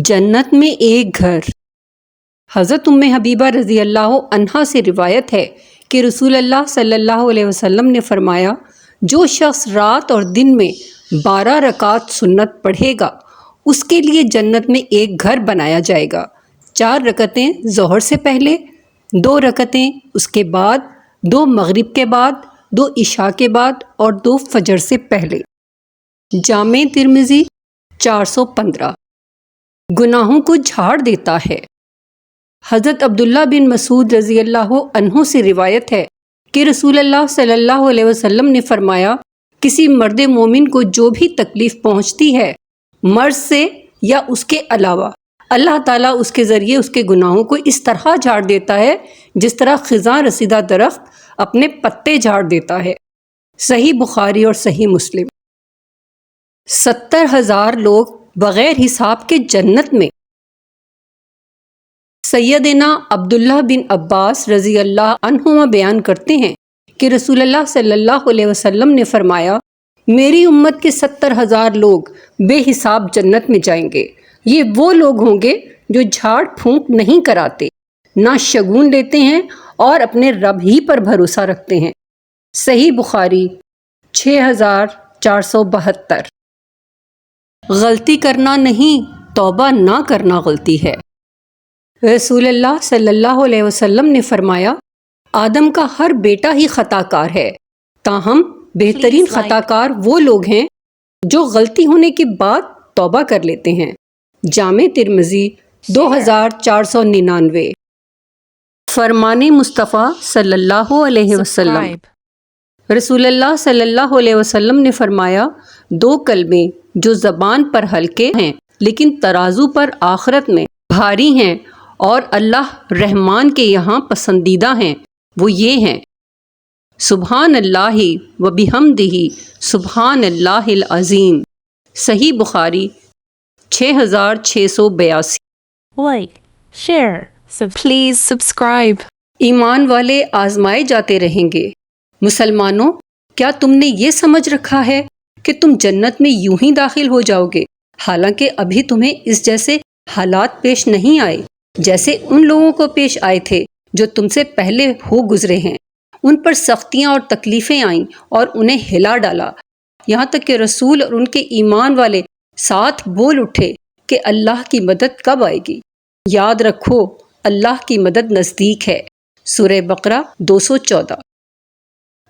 جنت میں ایک گھر۔ حضرت ام حبیبہ رضی اللہ عنہا سے روایت ہے کہ رسول اللہ صلی اللہ علیہ وسلم نے فرمایا، جو شخص رات اور دن میں 12 رکعت سنت پڑھے گا اس کے لیے جنت میں ایک گھر بنایا جائے گا۔ 4 رکعتیں ظہر سے پہلے، 2 رکعتیں اس کے بعد، 2 مغرب کے بعد، 2 عشاء کے بعد اور 2 فجر سے پہلے۔ جامع ترمذی 415۔ گناہوں کو جھاڑ دیتا ہے۔ حضرت عبداللہ بن مسعود رضی اللہ عنہ سے روایت ہے کہ رسول اللہ صلی اللہ علیہ وسلم نے فرمایا، کسی مرد مومن کو جو بھی تکلیف پہنچتی ہے مرض سے یا اس کے علاوہ، اللہ تعالیٰ اس کے ذریعے اس کے گناہوں کو اس طرح جھاڑ دیتا ہے جس طرح خزاں رسیدہ درخت اپنے پتے جھاڑ دیتا ہے۔ صحیح بخاری اور صحیح مسلم۔ 70,000 لوگ بغیر حساب کے جنت میں۔ سیدنا عبداللہ بن عباس رضی اللہ عنہما بیان کرتے ہیں کہ رسول اللہ صلی اللہ علیہ وسلم نے فرمایا، میری امت کے 70,000 لوگ بے حساب جنت میں جائیں گے۔ یہ وہ لوگ ہوں گے جو جھاڑ پھونک نہیں کراتے، نہ شگون لیتے ہیں اور اپنے رب ہی پر بھروسہ رکھتے ہیں۔ صحیح بخاری 6472۔ غلطی کرنا نہیں، توبہ نہ کرنا غلطی ہے۔ رسول اللہ صلی اللہ علیہ وسلم نے فرمایا، آدم کا ہر بیٹا ہی خطا کار ہے، تاہم بہترین خطا کار وہ لوگ ہیں جو غلطی ہونے کے بعد توبہ کر لیتے ہیں۔ جامع ترمذی 2499۔ فرمان مصطفیٰ صلی اللہ علیہ وسلم۔ رسول اللہ صلی اللہ علیہ وسلم نے فرمایا، 2 کلمے جو زبان پر ہلکے ہیں لیکن ترازو پر آخرت میں بھاری ہیں اور اللہ رحمان کے یہاں پسندیدہ ہیں، وہ یہ ہیں، سبحان اللہ و بحمدہ سبحان اللہ العظیم۔ صحیح بخاری 6682۔ Like, share, please subscribe. ایمان والے آزمائے جاتے رہیں گے۔ مسلمانوں، کیا تم نے یہ سمجھ رکھا ہے کہ تم جنت میں یوں ہی داخل ہو جاؤ گے، حالانکہ ابھی تمہیں اس جیسے حالات پیش نہیں آئے جیسے ان لوگوں کو پیش آئے تھے جو تم سے پہلے ہو گزرے ہیں۔ ان پر سختیاں اور تکلیفیں آئیں اور انہیں ہلا ڈالا، یہاں تک کہ رسول اور ان کے ایمان والے ساتھ بول اٹھے کہ اللہ کی مدد کب آئے گی۔ یاد رکھو، اللہ کی مدد نزدیک ہے۔ سورہ بقرہ 214۔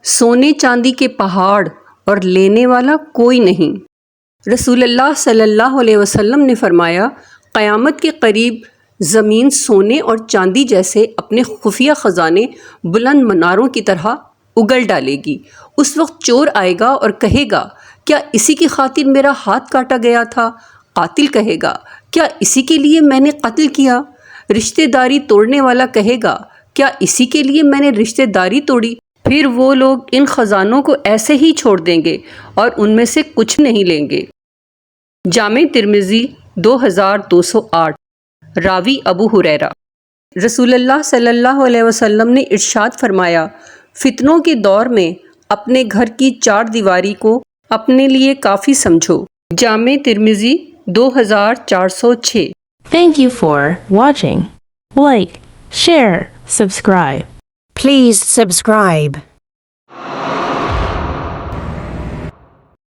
سونے چاندی کے پہاڑ اور لینے والا کوئی نہیں۔ رسول اللہ صلی اللہ علیہ وسلم نے فرمایا، قیامت کے قریب زمین سونے اور چاندی جیسے اپنے خفیہ خزانے بلند مناروں کی طرح اگل ڈالے گی۔ اس وقت چور آئے گا اور کہے گا، کیا اسی کی خاطر میرا ہاتھ کاٹا گیا تھا؟ قاتل کہے گا، کیا اسی کے لیے میں نے قتل کیا؟ رشتہ داری توڑنے والا کہے گا، کیا اسی کے لیے میں نے رشتہ داری توڑی؟ پھر وہ لوگ ان خزانوں کو ایسے ہی چھوڑ دیں گے اور ان میں سے کچھ نہیں لیں گے۔ جامع ترمذی 2208۔ راوی ابو ہریرہ۔ رسول اللہ صلی اللہ علیہ وسلم نے ارشاد فرمایا، فتنوں کے دور میں اپنے گھر کی 4 دیواری کو اپنے لیے کافی سمجھو۔ جامع ترمذی 2406۔ Thank you for watching. Like, share, subscribe. Please subscribe.